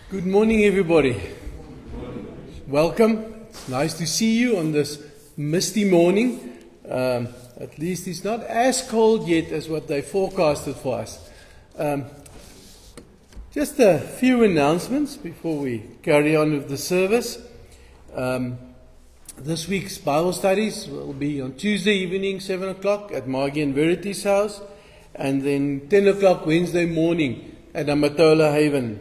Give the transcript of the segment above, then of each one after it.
Good morning, everybody. Welcome. It's nice to see you on this misty morning. At least it's not as cold yet as what they forecasted for us. Just a few announcements before we carry on with the service. This week's Bible studies will be on Tuesday evening, 7 o'clock at Margie and Verity's house, and then 10 o'clock Wednesday morning at Amatola Haven.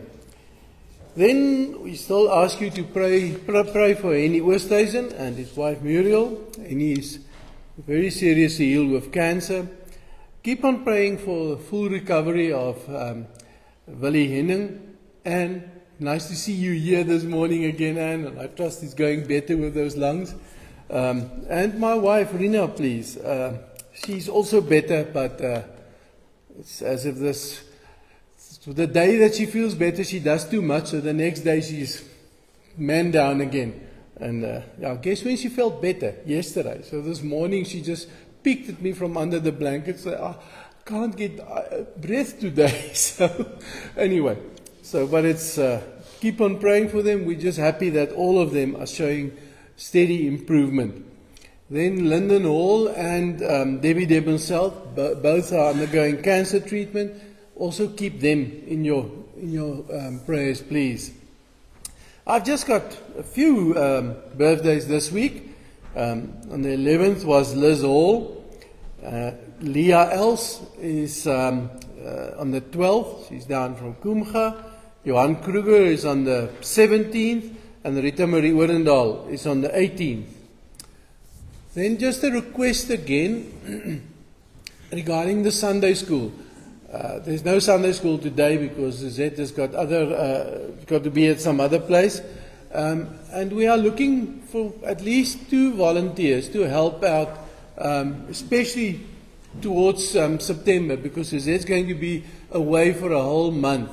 Then we still ask you to pray for Henny Oosthuizen and his wife Muriel. Henny is very seriously ill with cancer. Keep on praying for the full recovery of Willie Henning. And nice to see you here this morning again, Anne. And I trust he's going better with those lungs. And my wife Rina, please. She's also better, but it's as if this... So the day that she feels better, she does too much. So the next day she's man down again. And guess when she felt better? Yesterday. So this morning she just picked at me from under the blankets. Said, I can't get breath today. So anyway, but it's keep on praying for them. We're just happy that all of them are showing steady improvement. Then Lyndon Hall and Debbie Debenseld, both are undergoing cancer treatment. Also keep them in your prayers, please. I've just got a few birthdays this week. On the 11th was Liz Hall. Leah Els is on the 12th. She's down from Kumga. Johan Kruger is on the 17th. And Rita Marie Orendal is on the 18th. Then just a request again regarding the Sunday school. There's no Sunday school today because Zet has got to be at some other place. And we are looking for at least 2 volunteers to help out, especially towards September, because Zet's going to be away for a whole month.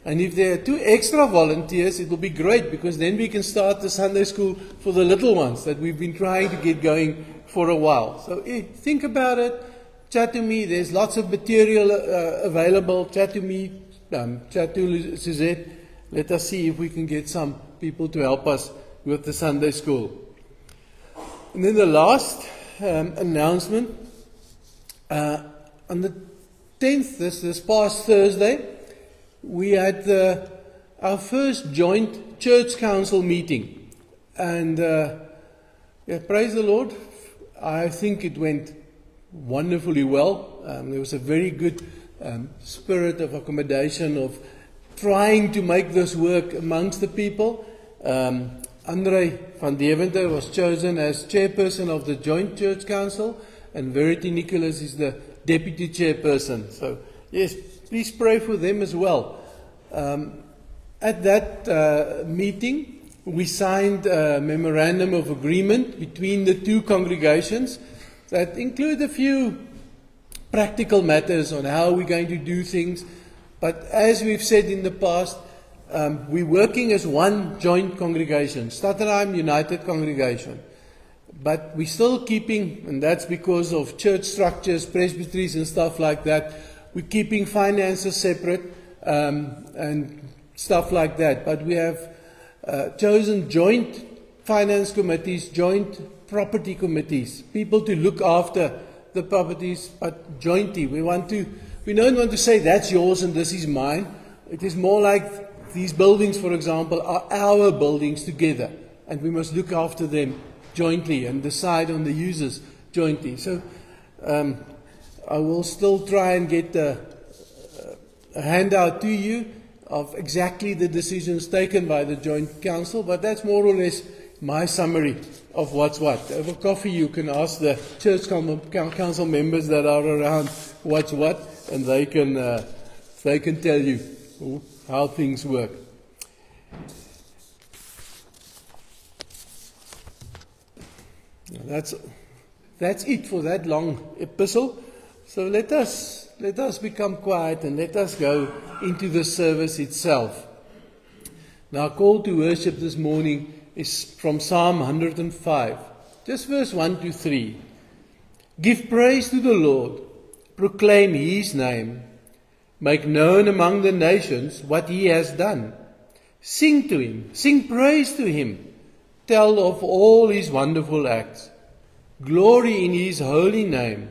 And if there are 2 extra volunteers, it will be great, because then we can start the Sunday school for the little ones that we've been trying to get going for a while. So think about it. Chat to me. There's lots of material available. Chat to me. Chat to Suzette. Let us see if we can get some people to help us with the Sunday school. And then the last announcement. On the 10th, this past Thursday, we had our first joint church council meeting. And praise the Lord. I think it went wonderfully well. There was a very good spirit of accommodation, of trying to make this work amongst the people. Andre van Deventer was chosen as chairperson of the Joint Church Council, and Verity Nicholas is the deputy chairperson. So yes, please pray for them as well. At that meeting, we signed a memorandum of agreement between the 2 congregations that include a few practical matters on how we're going to do things. But as we've said in the past, we're working as one joint congregation, Stutterheim United Congregation. But we're still keeping, and that's because of church structures, presbyteries and stuff like that, we're keeping finances separate and stuff like that. But we have chosen joint finance committees, joint property committees, people to look after the properties, but jointly. We don't want to say that's yours and this is mine. It is more like these buildings, for example, are our buildings together, and we must look after them jointly and decide on the users jointly. So I will still try and get a handout to you of exactly the decisions taken by the joint council, but that's more or less my summary of what's what. Over coffee you can ask the church council members that are around what's what, and they can tell you how things work. That's it for that long epistle. So let us become quiet and let us go into the service itself. Now, our call to worship this morning is from Psalm 105, just verse 1 to 3. Give praise to the Lord, proclaim His name, make known among the nations what He has done. Sing to Him, sing praise to Him, tell of all His wonderful acts. Glory in His holy name.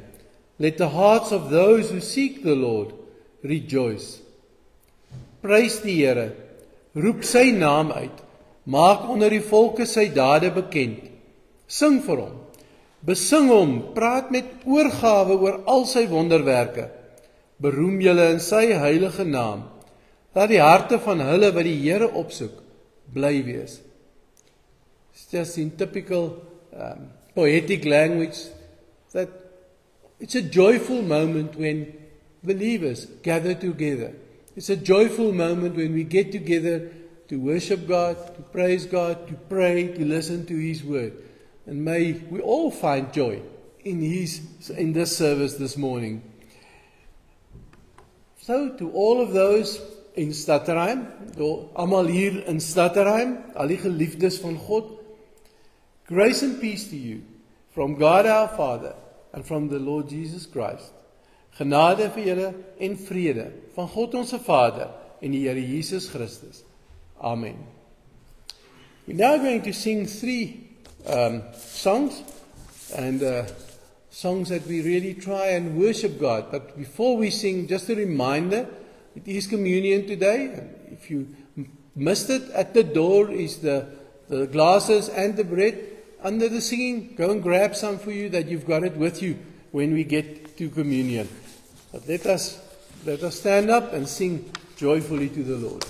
Let the hearts of those who seek the Lord rejoice. Prys die Here, roep sy naam uit, maak onder die volke sy dade bekend. Sing vir hom, besing hom, praat met oorgawe oor al sy wonderwerke. Beroem julle in sy heilige naam. Laat die harte van hulle wat die Here opsoek, bly wees. It's just in typical poetic language that it's a joyful moment when believers gather together. It's a joyful moment when we get together to worship God, to praise God, to pray, to listen to His word. And may we all find joy in this service this morning. So to all of those in Stutterheim, almal hier in Stutterheim, al die geliefdes van God, grace and peace to you from God our Father and from the Lord Jesus Christ. Genade vir julle en vrede van God ons Vader en die Here Jesus Christus. Amen. We're now going to sing 3 songs, and songs that we really try and worship God. But before we sing, just a reminder, it is communion today. If you missed it, at the door is the glasses and the bread. Under the singing, go and grab some for you, that you've got it with you when we get to communion. But let us stand up and sing joyfully to the Lord.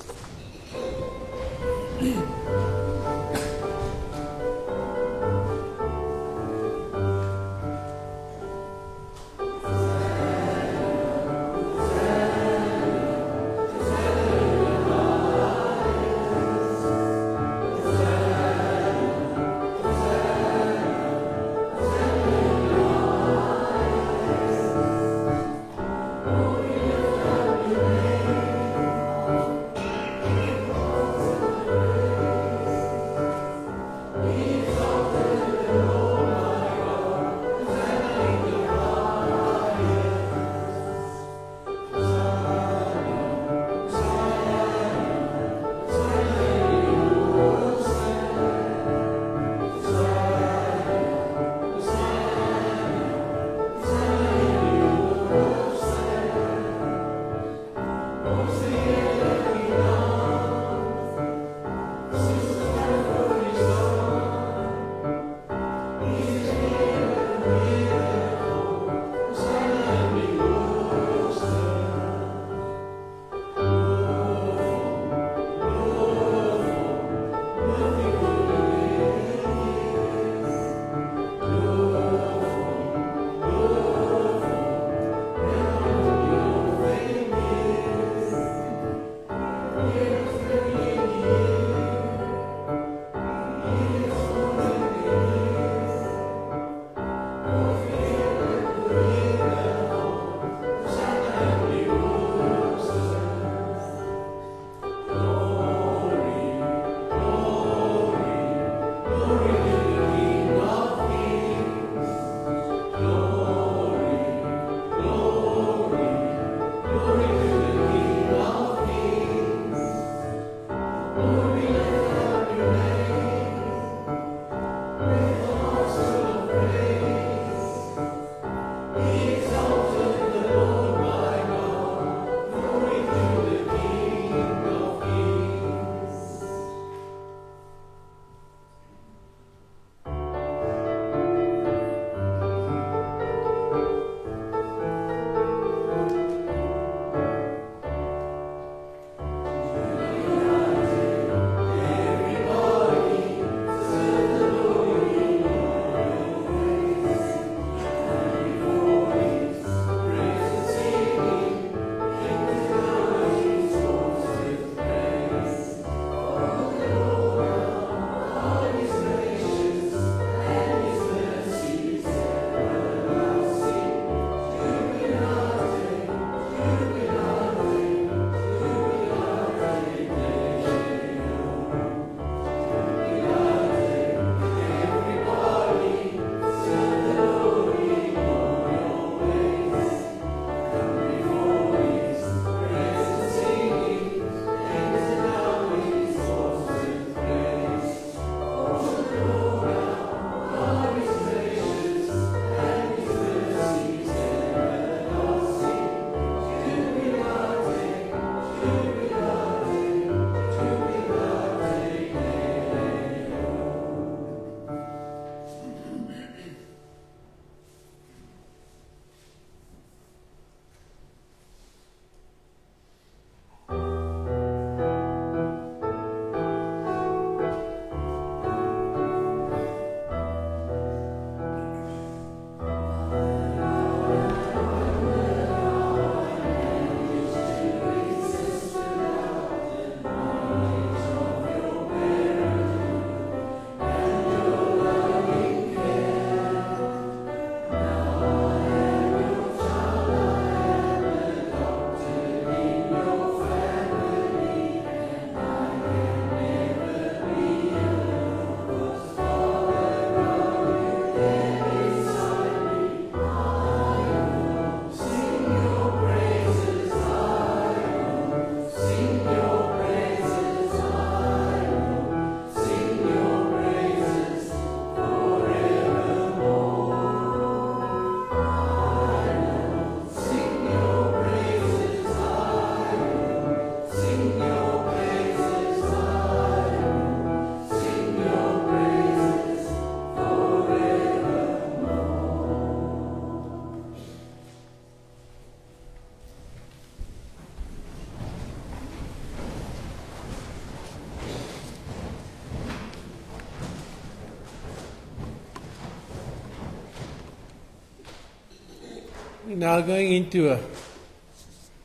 We're now going into a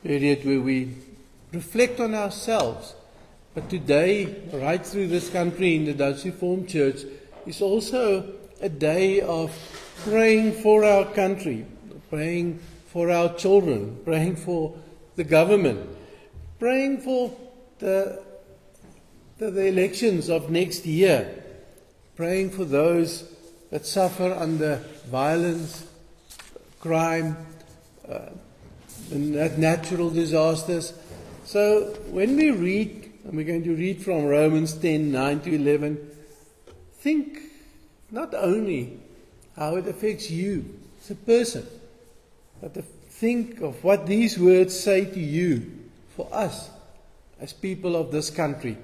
period where we reflect on ourselves. But today, right through this country in the Dutch Reformed Church, is also a day of praying for our country, praying for our children, praying for the government, praying for the elections of next year, praying for those that suffer under violence, crime, and natural disasters. So when we read, and we're going to read from Romans 10:9-11, think not only how it affects you as a person, but think of what these words say to you, for us, as people of this country.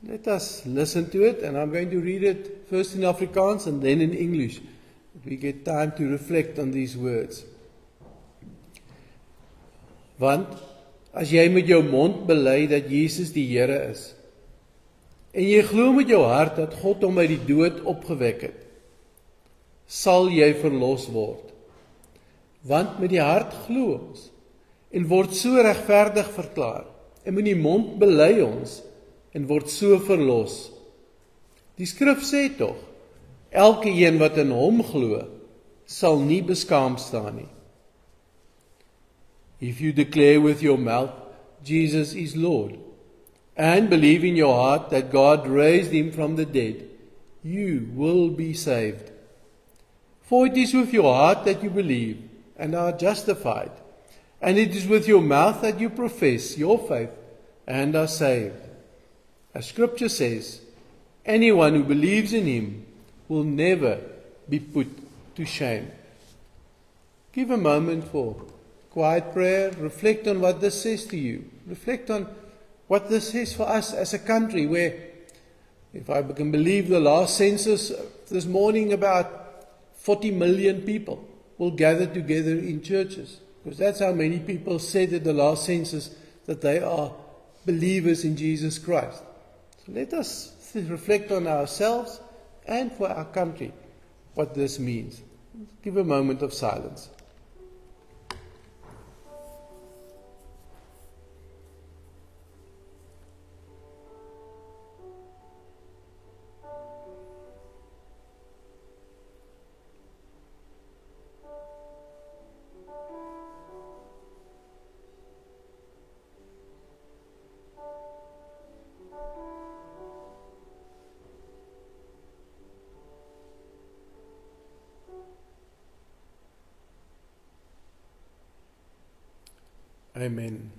Let us listen to it, and I'm going to read it first in Afrikaans and then in English. We get time to reflect on these words. Want, as jy met jou mond bely dat Jesus die Here is, en jy glo met jou hart dat God hom uit die dood opgewek het, sal jy verlos word. Want met die hart glo ons, en word so regverdig verklaar, en met die mond bely ons, en word so verlos. Die skrif sê tog, elke een wat in hom glo, sal nie beskaamd staan nie. If you declare with your mouth, Jesus is Lord, and believe in your heart that God raised him from the dead, you will be saved. For it is with your heart that you believe, and are justified, and it is with your mouth that you profess your faith, and are saved. As Scripture says, anyone who believes in him will never be put to shame. Give a moment for quiet prayer. Reflect on what this says to you. Reflect on what this says for us as a country where, if I can believe the last census this morning, about 40 million people will gather together in churches. Because that's how many people said at the last census that they are believers in Jesus Christ. So let us reflect on ourselves and for our country what this means. Give a moment of silence. Amen.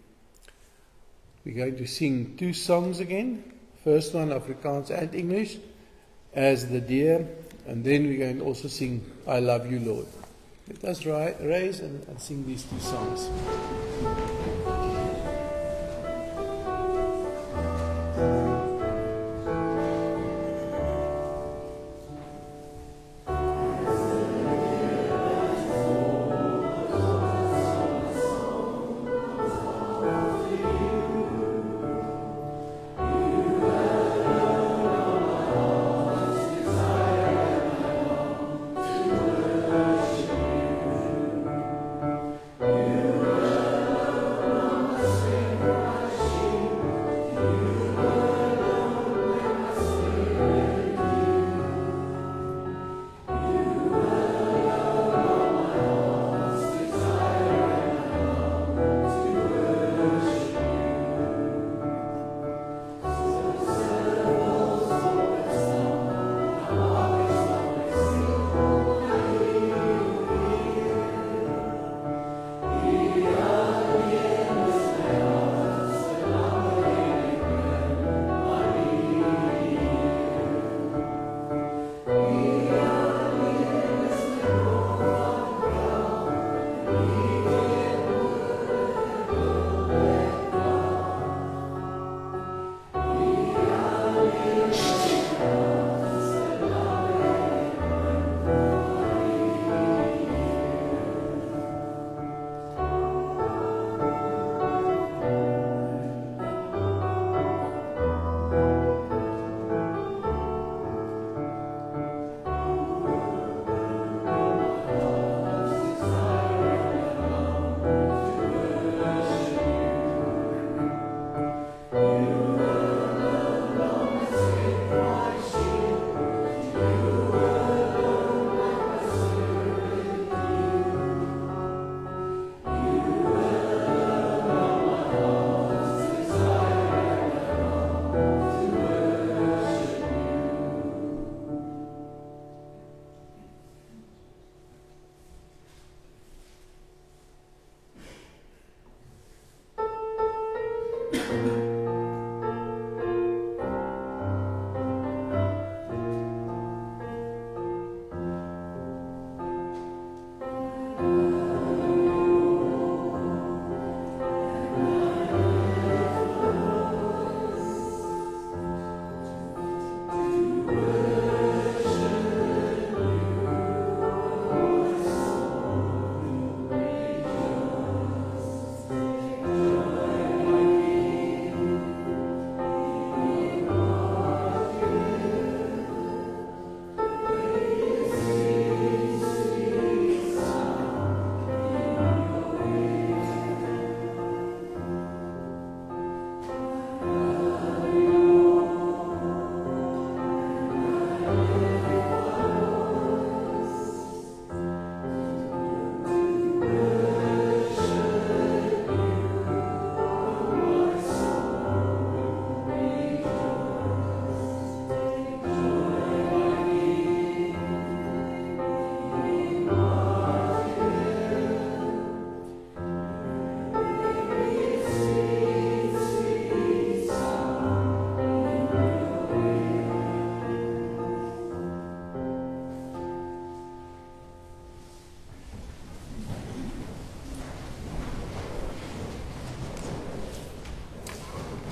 We're going to sing two songs again. First one, Afrikaans and English, as the deer. And then we're going to also sing, I Love You, Lord. Let us raise and sing these two songs. You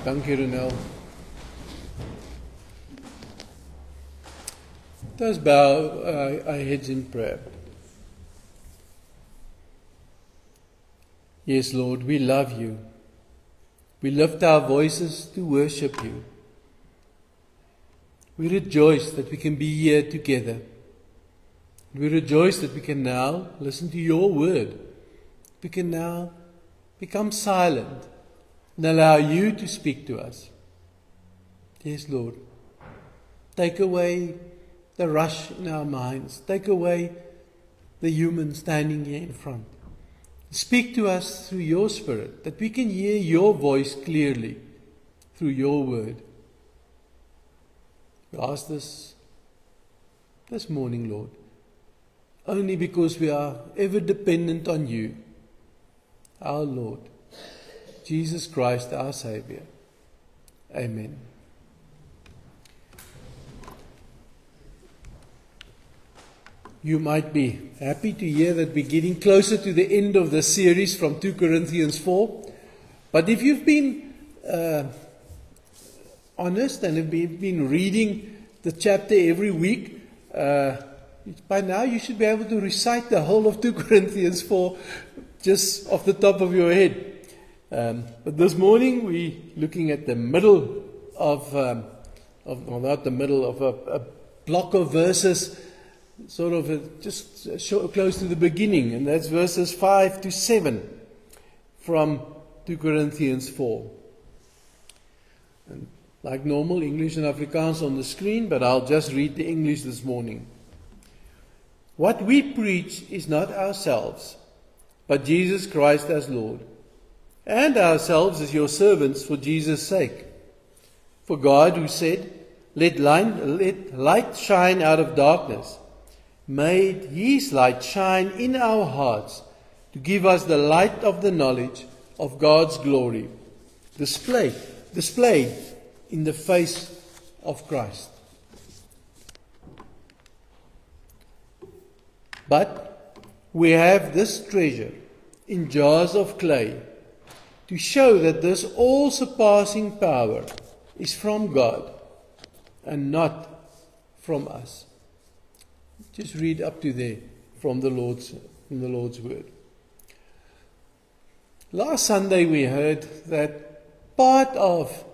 Dankie Ronel. Let us bow our heads in prayer. Yes, Lord, we love you. We lift our voices to worship you. We rejoice that we can be here together. We rejoice that we can now listen to your word. We can now become silent and allow you to speak to us. Yes, Lord. Take away the rush in our minds. Take away the human standing here in front. Speak to us through your Spirit, that we can hear your voice clearly through your word. We ask this morning, Lord, only because we are ever dependent on you, our Lord, Jesus Christ, our Savior. Amen. You might be happy to hear that we're getting closer to the end of the series from 2 Corinthians 4. But if you've been honest and have been reading the chapter every week, by now you should be able to recite the whole of 2 Corinthians 4 just off the top of your head. But this morning we're looking at the middle of not the middle of a block of verses, sort of just close to the beginning, and that's verses 5 to 7 from 2 Corinthians 4. And like normal, English and Afrikaans on the screen, but I'll just read the English this morning. What we preach is not ourselves, but Jesus Christ as Lord, and ourselves as your servants for Jesus' sake. For God, who said, let light shine out of darkness, made his light shine in our hearts to give us the light of the knowledge of God's glory, displayed in the face of Christ. But we have this treasure in jars of clay to show that this all-surpassing power is from God and not from us. Just read up to there from the Lord's word. Last Sunday we heard that part of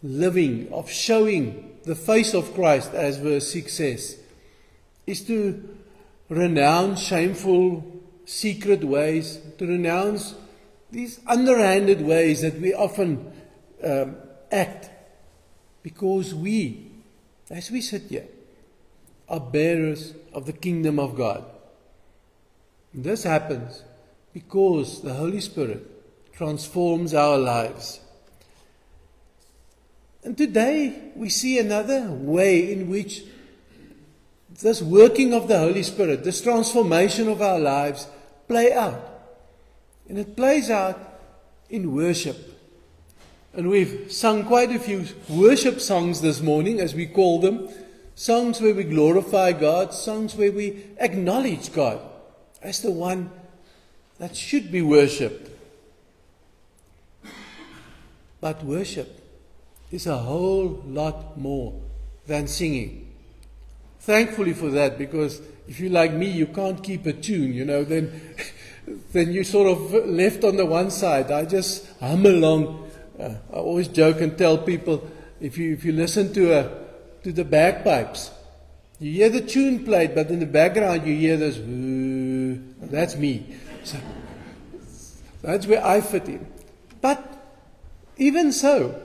living, of showing the face of Christ, as verse 6 says, is to renounce shameful, secret ways, to renounce these underhanded ways that we often act, because we, as we sit here, are bearers of the kingdom of God. And this happens because the Holy Spirit transforms our lives. And today we see another way in which this working of the Holy Spirit, this transformation of our lives, play out. And it plays out in worship. And we've sung quite a few worship songs this morning, as we call them. Songs where we glorify God, songs where we acknowledge God as the one that should be worshipped. But worship is a whole lot more than singing. Thankfully for that, because if you're like me, you can't keep a tune, then you're sort of left on the one side. I just hum along. I always joke and tell people, if you listen to the bagpipes, you hear the tune played, but in the background you hear this, that's me. So that's where I fit in. But even so,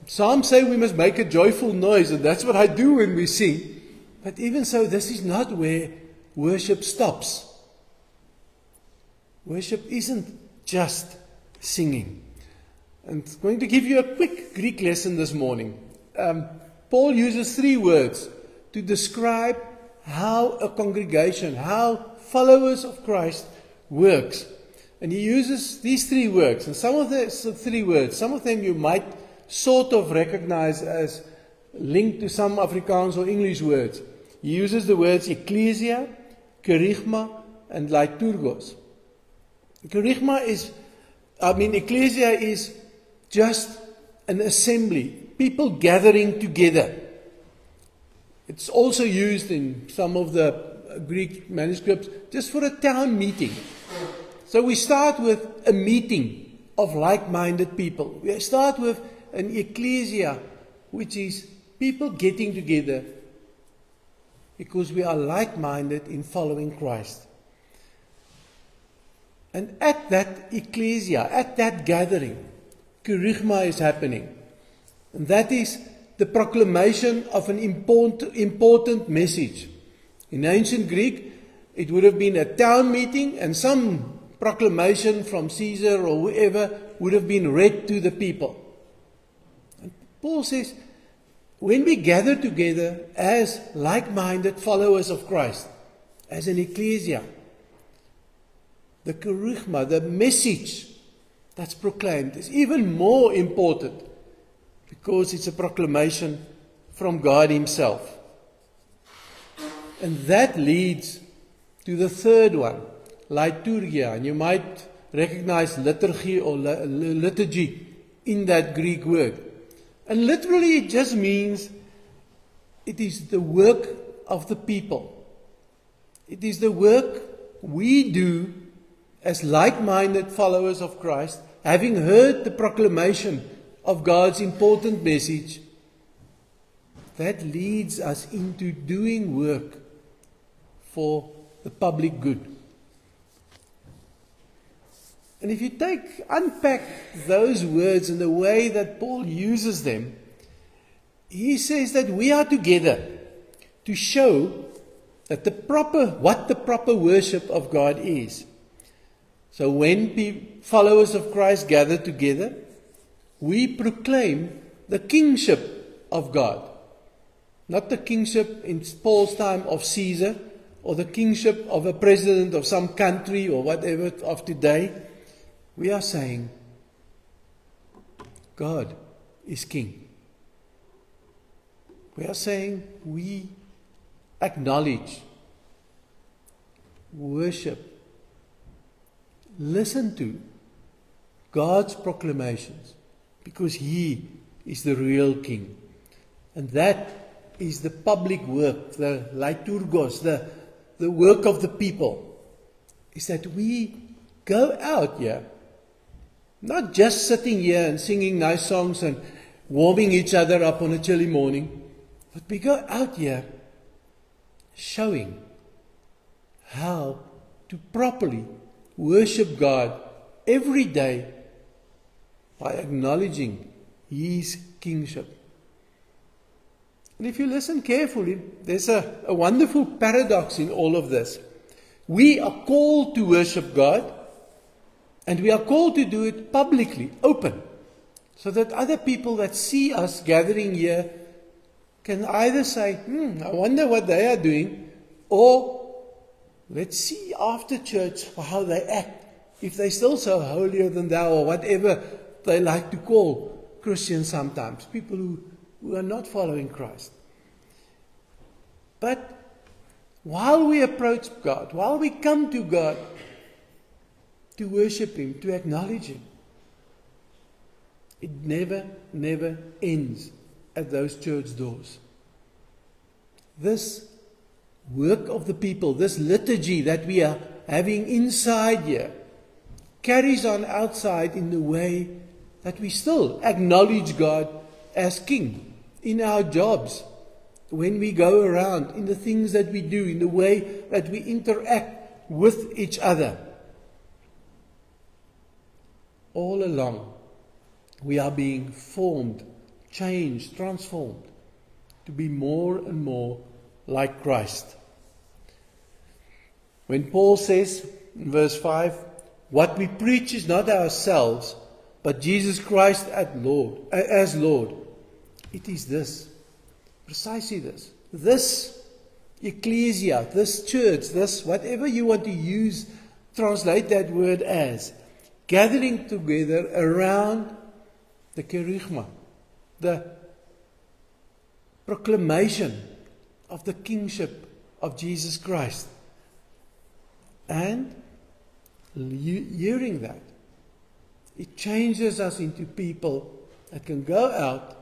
Psalms say we must make a joyful noise, and that's what I do when we sing. But even so, this is not where worship stops. Worship isn't just singing. And I'm going to give you a quick Greek lesson this morning. Paul uses 3 words to describe how a congregation, how followers of Christ works. And he uses these 3 words. And some of the 3 words, some of them you might sort of recognize as linked to some Afrikaans or English words. He uses the words ecclesia, kerygma, and liturgos. Ecclesia is just an assembly, people gathering together. It's also used in some of the Greek manuscripts just for a town meeting. So we start with a meeting of like-minded people. We start with an ecclesia, which is people getting together because we are like-minded in following Christ. And at that ecclesia, at that gathering, kerygma is happening. And that is the proclamation of an important message. In ancient Greek, it would have been a town meeting, and some proclamation from Caesar or whoever would have been read to the people. And Paul says, when we gather together as like-minded followers of Christ, as an ecclesia, the kerygma, the message that's proclaimed, is even more important because it's a proclamation from God Himself. And that leads to the third one, liturgia. And you might recognize liturgy or liturgy in that Greek word. And literally it just means it is the work of the people. It is the work we do as like-minded followers of Christ, having heard the proclamation of God's important message, that leads us into doing work for the public good. And if you unpack those words and the way that Paul uses them, he says that we are together to show that what the proper worship of God is. So when followers of Christ gather together, we proclaim the kingship of God. Not the kingship in Paul's time of Caesar, or the kingship of a president of some country or whatever of today. We are saying, God is king. We are saying we acknowledge, worship, listen to God's proclamations because He is the real king. And that is the public work, the liturgos, the work of the people, is that we go out here, not just sitting here and singing nice songs and warming each other up on a chilly morning, but we go out here showing how to properly worship God every day by acknowledging His kingship. And if you listen carefully, there's a wonderful paradox in all of this. We are called to worship God, and we are called to do it publicly, open, so that other people that see us gathering here can either say, I wonder what they are doing, or let's see after church how they act, if they're still so holier than thou, or whatever they like to call Christians sometimes, people who are not following Christ. But while we approach God, while we come to God to worship Him, to acknowledge Him, it never ends at those church doors. This work of the people, this liturgy that we are having inside here, carries on outside in the way that we still acknowledge God as King in our jobs, when we go around, in the things that we do, in the way that we interact with each other. All along, we are being formed, changed, transformed to be more and more like Christ. When Paul says in verse 5, what we preach is not ourselves, but Jesus Christ as Lord. It is this, precisely this. This ecclesia, this church, this whatever you want to use, translate that word as, gathering together around the kerygma, the proclamation of the kingship of Jesus Christ. And hearing that, it changes us into people that can go out,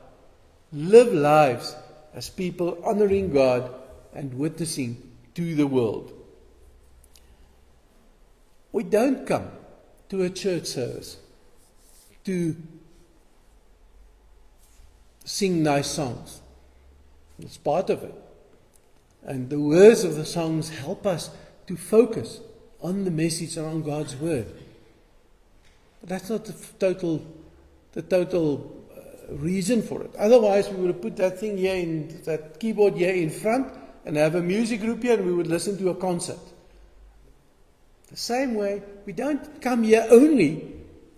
live lives as people honoring God and witnessing to the world. We don't come to a church service to sing nice songs. It's part of it. And the words of the songs help us to focus on the message and on God's word. But that's not the total reason for it. Otherwise, we would have put that thing here that keyboard here in front and have a music group here and we would listen to a concert. The same way, we don't come here only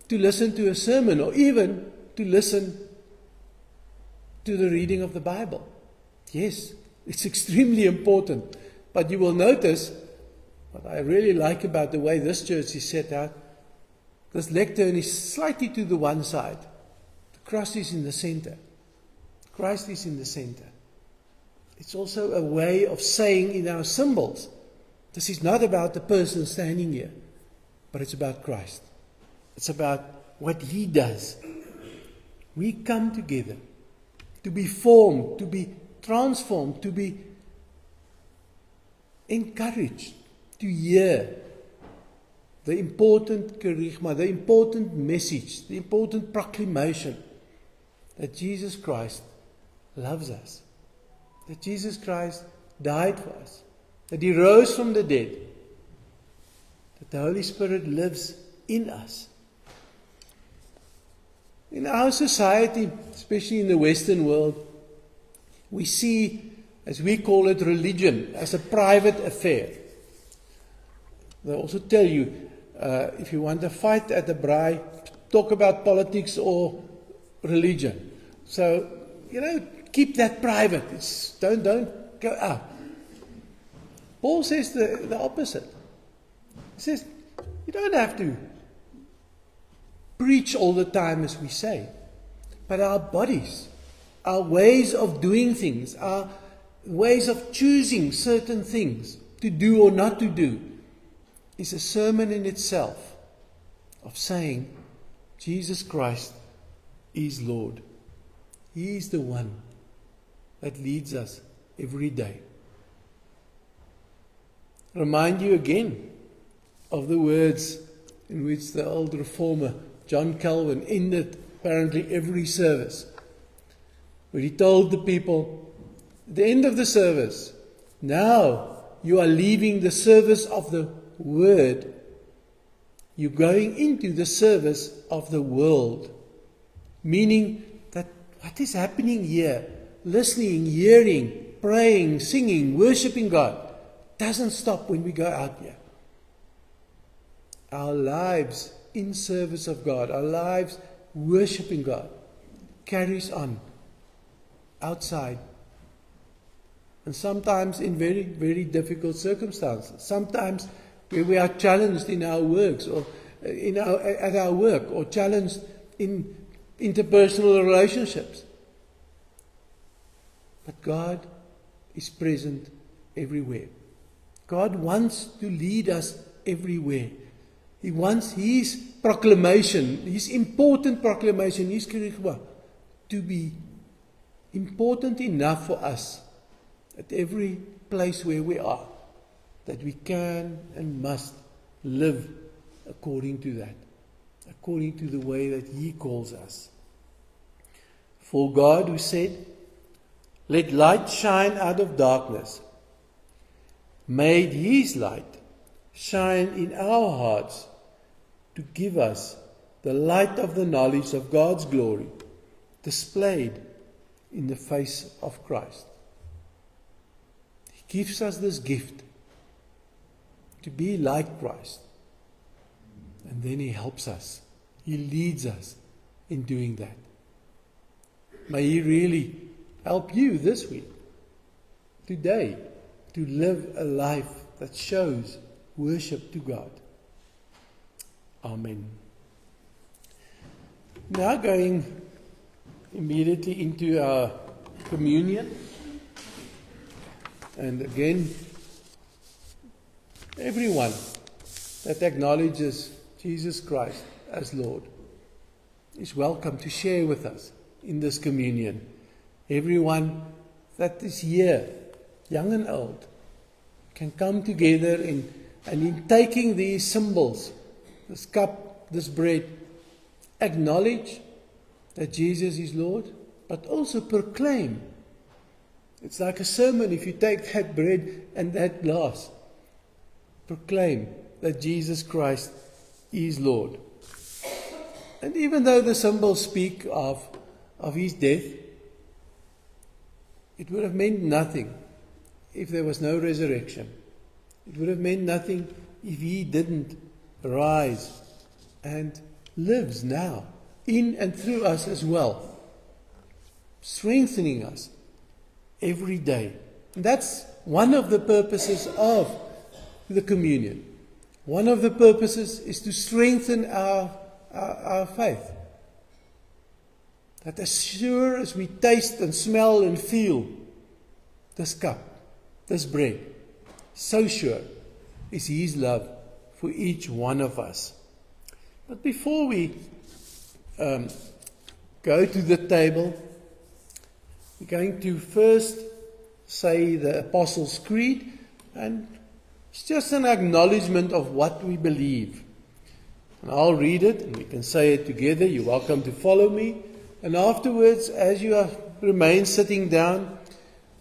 to listen to a sermon or even to listen to the reading of the Bible. Yes, it's extremely important. But you will notice, what I really like about the way this church is set out, this lectern is slightly to the one side. The cross is in the center. Christ is in the center. It's also a way of saying in our symbols, this is not about the person standing here, but it's about Christ. It's about what He does. We come together to be formed, to be transformed, to be encouraged to hear the important kerygma, the important message, the important proclamation that Jesus Christ loves us, that Jesus Christ died for us, that He rose from the dead, that the Holy Spirit lives in us. In our society, especially in the Western world, we see, as we call it, religion as a private affair. They also tell you, if you want to fight at the braai, talk about politics or religion. So, keep that private. Don't go out. Paul says the opposite. He says, you don't have to preach all the time, as we say, but our bodies, our ways of doing things, our ways of choosing certain things to do or not to do, is a sermon in itself of saying Jesus Christ is Lord. He is the one that leads us every day. Remind you again of the words in which the old reformer John Calvin ended apparently every service, where he told the people at the end of the service, now you are leaving the service of the Word, you're going into the service of the world. Meaning that what is happening here, listening, hearing, praying, singing, worshipping God, doesn't stop when we go out here. Our lives in service of God, our lives worshipping God, carries on outside. And sometimes in very, very difficult circumstances. Sometimes where we are challenged in our works or at our work, or challenged in interpersonal relationships. But God is present everywhere. God wants to lead us everywhere. He wants His proclamation, His important proclamation, His kerygma, to be important enough for us at every place where we are, that we can and must live according to that, according to the way that He calls us. For God, who said, "Let light shine out of darkness," made His light shine in our hearts to give us the light of the knowledge of God's glory displayed in the face of Christ. He gives us this gift to be like Christ. And then He helps us. He leads us in doing that. May He really help you this week, today, to live a life that shows worship to God. Amen. Now going immediately into our communion. And again, everyone that acknowledges Jesus Christ as Lord is welcome to share with us in this communion. Everyone that is here, young and old, can come together and in taking these symbols, this cup, this bread, acknowledge that Jesus is Lord, but also proclaim. It's like a sermon if you take that bread and that glass. Proclaim that Jesus Christ is Lord. And even though the symbols speak of his death, it would have meant nothing if there was no resurrection. It would have meant nothing if he didn't rise and lives now in and through us as well, strengthening us every day. And that's one of the purposes of the communion. One of the purposes is to strengthen our faith. That as sure as we taste and smell and feel this cup, this bread, so sure is his love for each one of us. But before we go to the table, we're going to first say the Apostles' Creed, and it's just an acknowledgement of what we believe. And I'll read it and we can say it together. You're welcome to follow me. And afterwards, as you remain sitting down,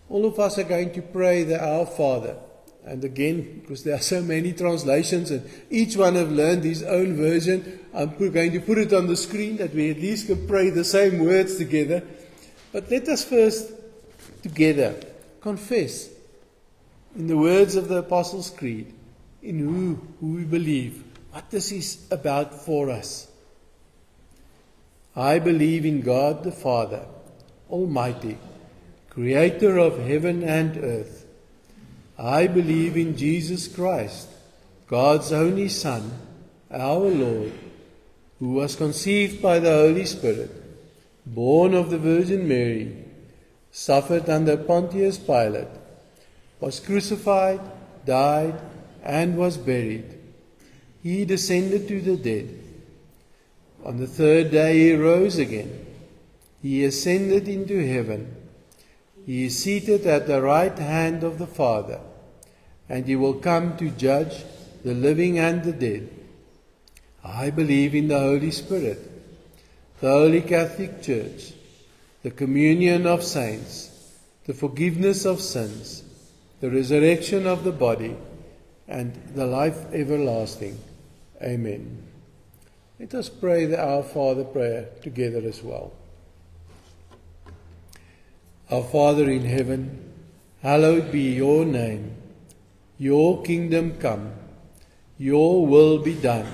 all of us are going to pray the Our Father. And again, because there are so many translations and each one have learned his own version, I'm going to put it on the screen that we at least can pray the same words together. But let us first together confess in the words of the Apostles' Creed, in who we believe, what this is about for us. I believe in God the Father, Almighty, Creator of heaven and earth. I believe in Jesus Christ, God's only Son, our Lord, who was conceived by the Holy Spirit, born of the Virgin Mary, suffered under Pontius Pilate, was crucified, died, and was buried. He descended to the dead. On the third day he rose again. He ascended into heaven. He is seated at the right hand of the Father, and he will come to judge the living and the dead. I believe in the Holy Spirit, the Holy Catholic Church, the communion of saints, the forgiveness of sins, the resurrection of the body, and the life everlasting. Amen. Let us pray the Our Father prayer together as well. Our Father in heaven, hallowed be your name. Your kingdom come. Your will be done,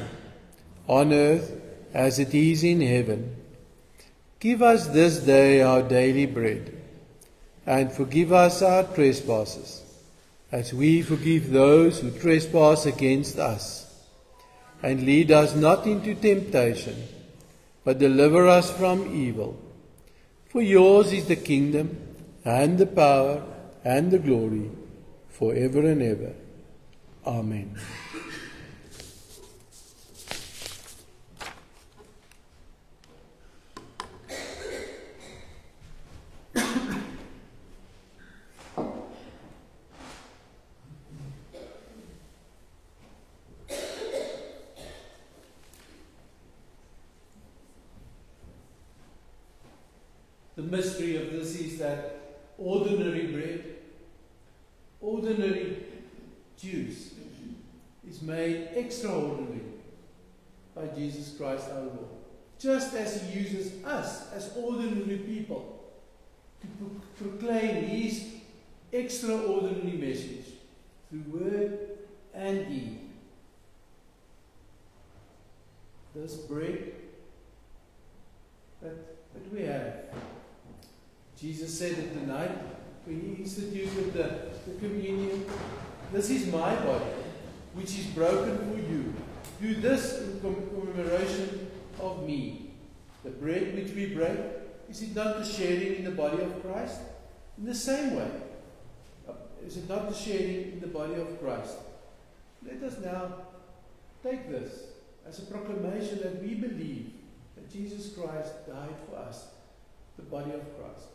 on earth as it is in heaven. Give us this day our daily bread, and forgive us our trespasses, as we forgive those who trespass against us. And lead us not into temptation, but deliver us from evil. For yours is the kingdom, and the power, and the glory, forever and ever. Amen. The mystery of this is that ordinary bread, ordinary juice is made extraordinary by Jesus Christ our Lord. Just as he uses us as ordinary people to proclaim his extraordinary message through word and deed. This bread that we have. Jesus said at the night when he instituted the communion, this is my body, which is broken for you. Do this in commemoration of me. The bread which we break, is it not the sharing in the body of Christ? In the same way, is it not the sharing in the body of Christ? Let us now take this as a proclamation that we believe that Jesus Christ died for us, the body of Christ.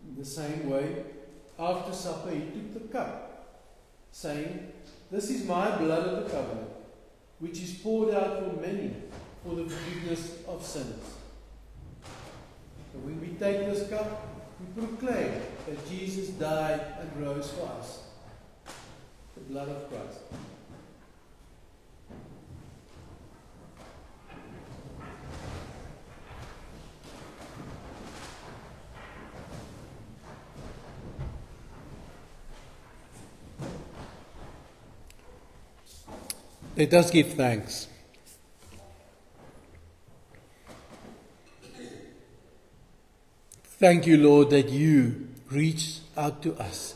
In the same way, after supper, he took the cup, saying, "This is my blood of the covenant, which is poured out for many for the forgiveness of sins." So when we take this cup, we proclaim that Jesus died and rose for us. The blood of Christ. Let us give thanks. Thank you, Lord, that you reached out to us.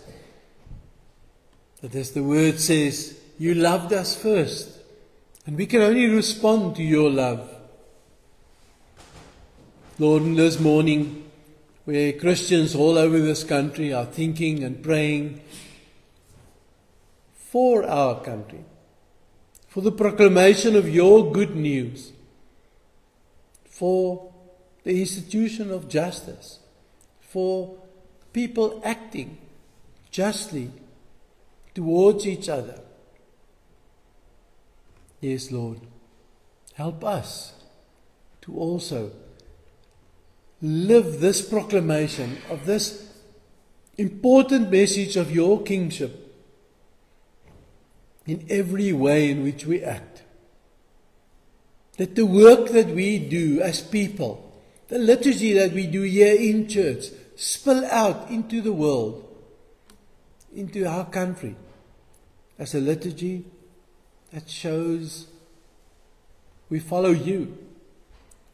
That as the word says, you loved us first. And we can only respond to your love. Lord, this morning, where Christians all over this country are thinking and praying for our country, for the proclamation of your good news, for the institution of justice, for people acting justly towards each other. Yes, Lord, help us to also live this proclamation of this important message of your kingship in every way in which we act. That the work that we do as people, the liturgy that we do here in church, spill out into the world, into our country, as a liturgy that shows we follow you.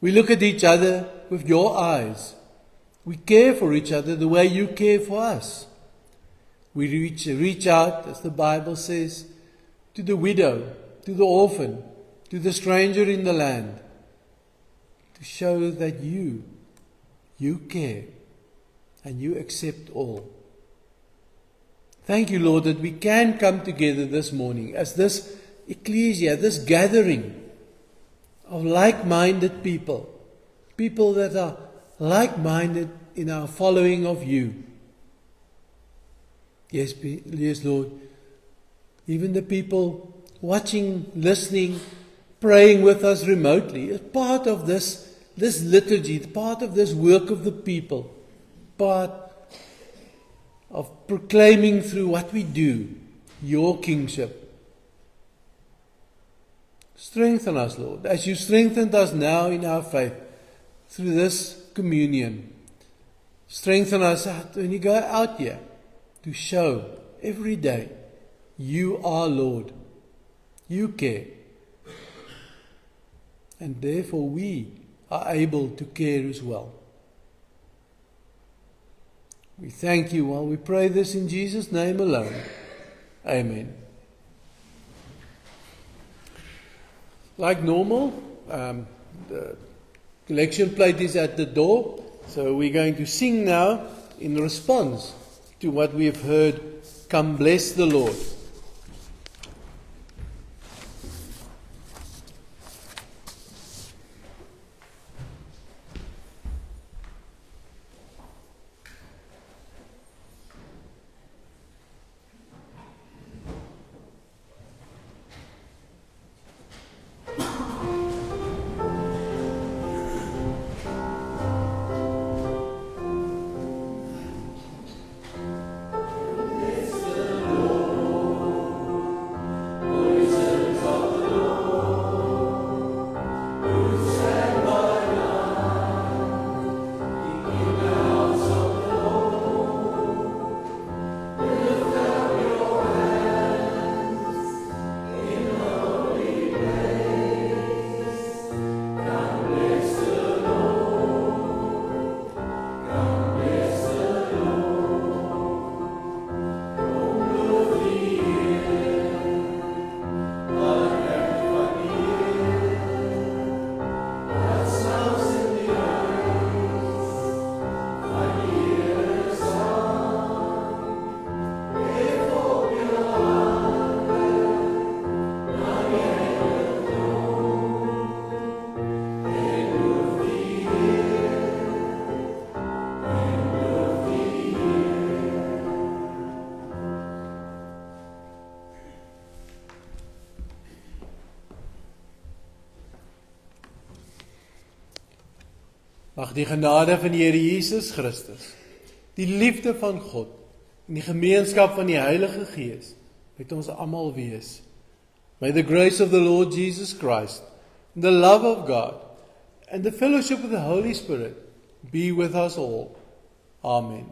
We look at each other with your eyes. We care for each other the way you care for us. We reach out, as the Bible says, to the widow, to the orphan, to the stranger in the land, to show that you care and you accept all. Thank you, Lord, that we can come together this morning as this ecclesia, this gathering of like-minded people, people that are like-minded in our following of you. Yes, Lord, even the people watching, listening, praying with us remotely is part of this liturgy, part of this work of the people, part of proclaiming through what we do your kingship. Strengthen us, Lord, as you strengthened us now in our faith through this communion. Strengthen us when you go out here to show every day you are Lord. You care. And therefore we are able to care as well. We thank you while we pray this in Jesus' name alone. Amen. Like normal, the collection plate is at the door. So we're going to sing now in response to what we have heard. Come bless the Lord. Lord. Mag die genade van die Here Jesus Christus, die liefde van God en die gemeenskap van die Heilige Gees met ons almal wees. May the grace of the Lord Jesus Christ, and the love of God, and the fellowship of the Holy Spirit be with us all. Amen.